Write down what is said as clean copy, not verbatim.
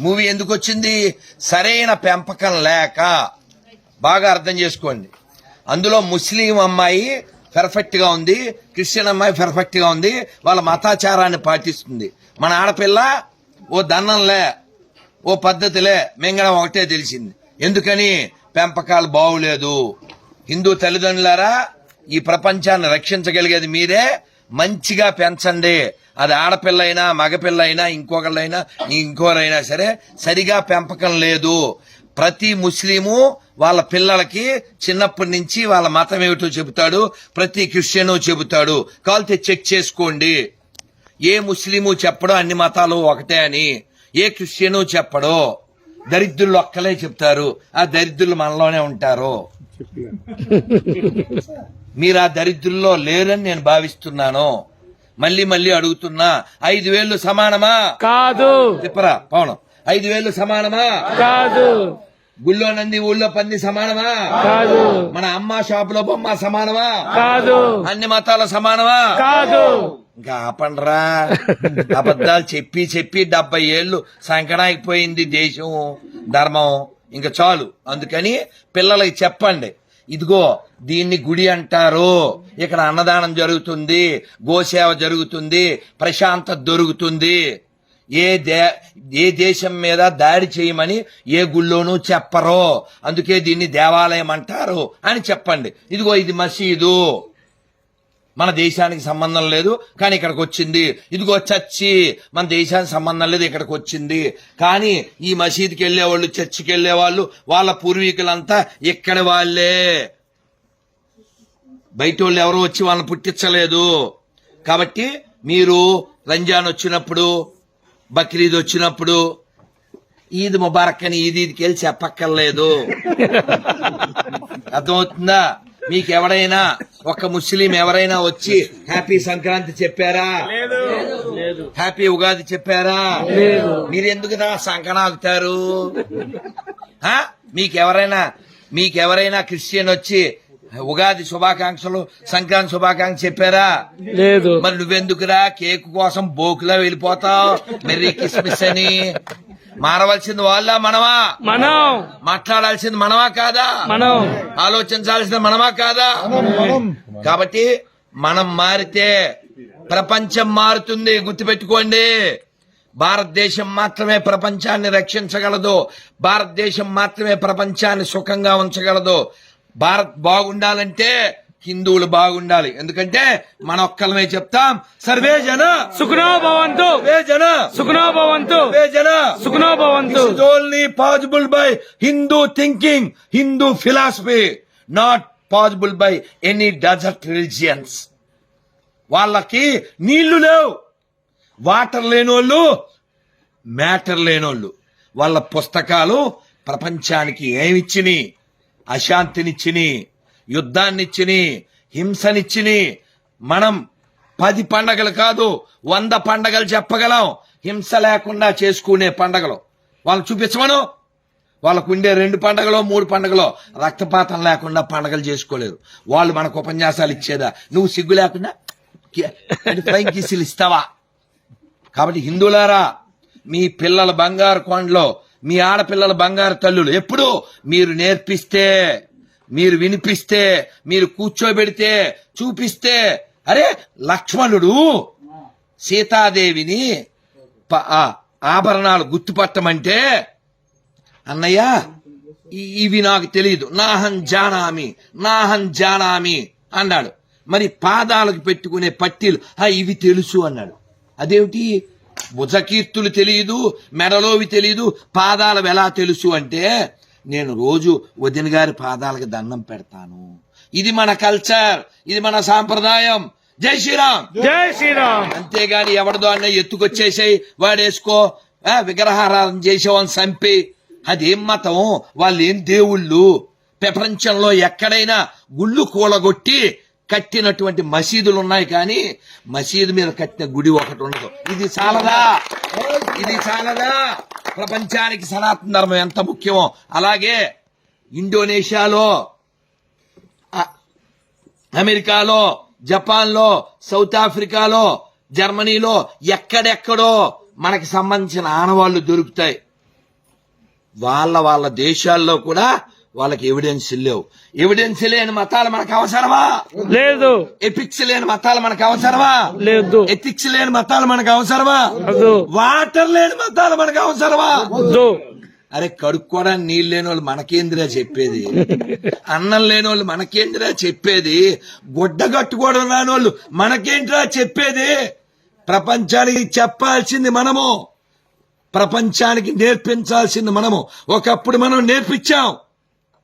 Movie ఎందుకు వచ్చింది? సరైన పెంపకం లేక. బాగా అర్థం చేసుకోండి. అందులో ముస్లిం అమ్మాయి పర్ఫెక్ట్ గా ఉంది, క్రిస్టియన్ అమ్మాయి పర్ఫెక్ట్ గా ఉంది, వాళ్ళ మతాచారాన్ని పాటిస్తుంది. మన ఆడపిల్ల ఓ దన్నంలే, ఓ పద్ధతిలే, మింగడం ఒకటే తెలిసింది. ఎందుకని? పెంపకాలు బాగులేదు. హిందూ తల్లిదండ్రులారా, ఈ ప్రపంచాన్ని రక్షించగలిగేది మీరే. మంచిగా పెంచండి. అది ఆడపిల్ల అయినా మగపిల్ల అయినా ఇంకొకళ్ళైనా ఇంకోరైనా సరే, సరిగా పెంపకం లేదు. ప్రతి ముస్లిము వాళ్ళ పిల్లలకి చిన్నప్పటి నుంచి వాళ్ళ మతం ఏమిటో చెబుతాడు, ప్రతి క్రిస్టియను చెబుతాడు. కావాలంటే చెక్ చేసుకోండి. ఏ ముస్లిము చెప్పడో అన్ని మతాలు ఒకటే అని, ఏ క్రిస్టియను చెప్పడో. దరిద్రులు ఒక్కలే చెప్తారు, ఆ దరిద్రులు మనలోనే ఉంటారు. మీరు ఆ దరిద్రుల్లో లేరని నేను భావిస్తున్నాను. మళ్ళీ మళ్ళీ అడుగుతున్నా, 5,000 సమానమా? కాదు. చెప్పరా పవనం, 5,000 సమానమా? కాదు. గుళ్ళో నంది ఊళ్ళో పంది సమానమా? కాదు. మన అమ్మ షాపులో బొమ్మ సమానమా? కాదు. అన్ని మతాల సమానమా? కాదు. ఇంకా ఆపండ్రా. అబద్ధాలు చెప్పి చెప్పి 70 ఏళ్లు సంకనాగిపోయింది దేశం, ధర్మం. ఇంకా చాలు. అందుకని పిల్లలకి చెప్పండి, ఇదిగో దీన్ని గుడి అంటారు, ఇక్కడ అన్నదానం జరుగుతుంది, గోసేవ జరుగుతుంది, ప్రశాంతత దొరుకుతుంది. ఏ దేశం మీద దాడి చేయమని ఏ గుళ్ళోనూ చెప్పరు. అందుకే దీన్ని దేవాలయం అంటారు అని చెప్పండి. ఇదిగో ఇది మసీదు, మన దేశానికి సంబంధం లేదు కానీ ఇక్కడికి వచ్చింది. ఇదిగో చర్చి, మన దేశానికి సంబంధం లేదు ఇక్కడికి వచ్చింది. కానీ ఈ మసీదుకి వెళ్లేవాళ్ళు, చర్చికి వెళ్లేవాళ్ళు వాళ్ళ పూర్వీకులంతా ఇక్కడి వాళ్లే. బయట వాళ్ళు ఎవరో వచ్చి వాళ్ళని పుట్టించలేదు. కాబట్టి మీరు రంజాన్ వచ్చినప్పుడు, బక్రీద్ వచ్చినప్పుడు ఈద్ ముబారక్ అని ఈదీద్కి వెళ్ళి చెప్పక్కర్లేదు. అర్థమవుతుందా? మీకు ఎవరైనా ఒక ముస్లిం ఎవరైనా వచ్చి హ్యాపీ సంక్రాంతి చెప్పారా? హ్యాపీ ఉగాది చెప్పారా? మీరెందుకు సంకనాగుతారు? మీకెవరైనా క్రిస్టియన్ వచ్చి ఉగాది శుభాకాంక్షలు, సంక్రాంతి శుభాకాంక్షలు చెప్పారా? లేదు. మరి నువ్వెందుకురా కేక్ కోసం బోకులా వెళ్ళిపోతావు మెర్రీ క్రిస్మస్ అని? మారవలసింది వాళ్ళ మనమా? మనం. మాట్లాడాల్సింది మనమా కాదా? మనం. ఆలోచించాల్సింది మనమా కాదా? కాబట్టి మనం మారితే ప్రపంచం మారుతుంది. గుర్తుపెట్టుకోండి, భారతదేశం మాత్రమే ప్రపంచాన్ని రక్షించగలదు. భారతదేశం మాత్రమే ప్రపంచాన్ని సుఖంగా ఉంచగలదు. భారత్ బాగుండాలంటే హిందువులు బాగుండాలి. ఎందుకంటే మన ఒక్కలమే చెప్తాం, సర్వే జన సుఖనో భవంతు, సర్వే జన సుఖనో భవంతు, సర్వే జన సుఖనో భవంతు. This is only possible by Hindu thinking, Hindu philosophy, not possible by any desert religions. వాళ్ళకి నీళ్లు లేవు, వాటర్ లేనోళ్ళు, మ్యాటర్ లేనోళ్ళు. వాళ్ళ పుస్తకాలు ప్రపంచానికి ఏమిచ్చిని? అశాంతినిచ్చిని, యుద్ధాన్నిచ్చిని, హింసనిచ్చిని. మనం 10 పండగలు కాదు 100 పండగలు చెప్పగలం, హింస లేకుండా చేసుకునే పండగలు. వాళ్ళు చూపించమను. వాళ్ళకు ఉండే 2 పండగలో 3 పండగలో రక్తపాతం లేకుండా పండగలు చేసుకోలేరు. వాళ్ళు మనకు ఉపన్యాసాలు ఇచ్చేదా? నువ్వు సిగ్గు లేకుండా ఫ్లైంగ్ కిస్సులు ఇస్తావా? కాబట్టి హిందువులారా, మీ పిల్లల బంగారు కొండలో, మీ ఆడపిల్లల బంగారు తల్లులు ఎప్పుడు మీరు నేర్పిస్తే, మీరు వినిపిస్తే, మీరు కూర్చోబెడితే, చూపిస్తే. అరే, లక్ష్మణుడు సీతాదేవిని ఆభరణాలు గుర్తుపట్టమంటే, అన్నయ్య ఇవి నాకు తెలియదు, నాహం జానామి అన్నాడు. మరి పాదాలకు పెట్టుకునే పట్టీలు ఇవి తెలుసు అన్నాడు. అదేమిటి? భుజకీర్తులు తెలియదు, మెడలోవి తెలియదు, పాదాలు ఎలా తెలుసు అంటే, నేను రోజు వదిన గారి పాదాలకు దండం పెడతాను. ఇది మన కల్చర్, ఇది మన సాంప్రదాయం. జై శ్రీరామ్, జై శ్రీరామ్. అంతేగాని ఎవరిదో అన్న ఎత్తుకొచ్చేసాయి వాడేసుకో, విగ్రహారాధన చేసేవాళ్ళని చంపి, అదేం మతం? వాళ్ళు ఏం దేవుళ్ళు? ప్రపంచంలో ఎక్కడైనా గుళ్ళు కూలగొట్టి కట్టినటువంటి మసీదులు ఉన్నాయి, కానీ మసీదు మీద కట్టిన గుడి ఒకటి ఉండదు. ఇది చాలదా? ప్రపంచానికి సనాతన ధర్మం ఎంత ముఖ్యమో అలాగే ఇండోనేషియాలో, అమెరికాలో, జపాన్లో, సౌత్ ఆఫ్రికాలో, జర్మనీలో ఎక్కడెక్కడో మనకి సంబంధించిన ఆనవాళ్లు దొరుకుతాయి. వాళ్ళ దేశాల్లో కూడా వాళ్ళకి ఎవిడెన్స్ లేవు. ఎవిడెన్స్ లేని మతాలు మనకు అవసరమా? లేదు. ఎపిక్స్ లేని మతాలు మనకు అవసరమా? లేదు. ఎథిక్స్ లేని మతాలు మనకు అవసరమా? వద్దు. వాటర్ లేని మతాలు మనకు అవసరమా? వద్దు. అరే కడుక్కోవడానికి నీళ్ళు లేని వాళ్ళు మనకేందిరా చెప్పేది? అన్నం లేని వాళ్ళు మనకేంటిరా చెప్పేది? గుడ్డ కట్టుకోవడం రాని వాళ్ళు మనకేంటిరా చెప్పేది? ప్రపంచానికి చెప్పాల్సింది మనము, ప్రపంచానికి నేర్పించాల్సింది మనము. ఒకప్పుడు మనం నేర్పించాం.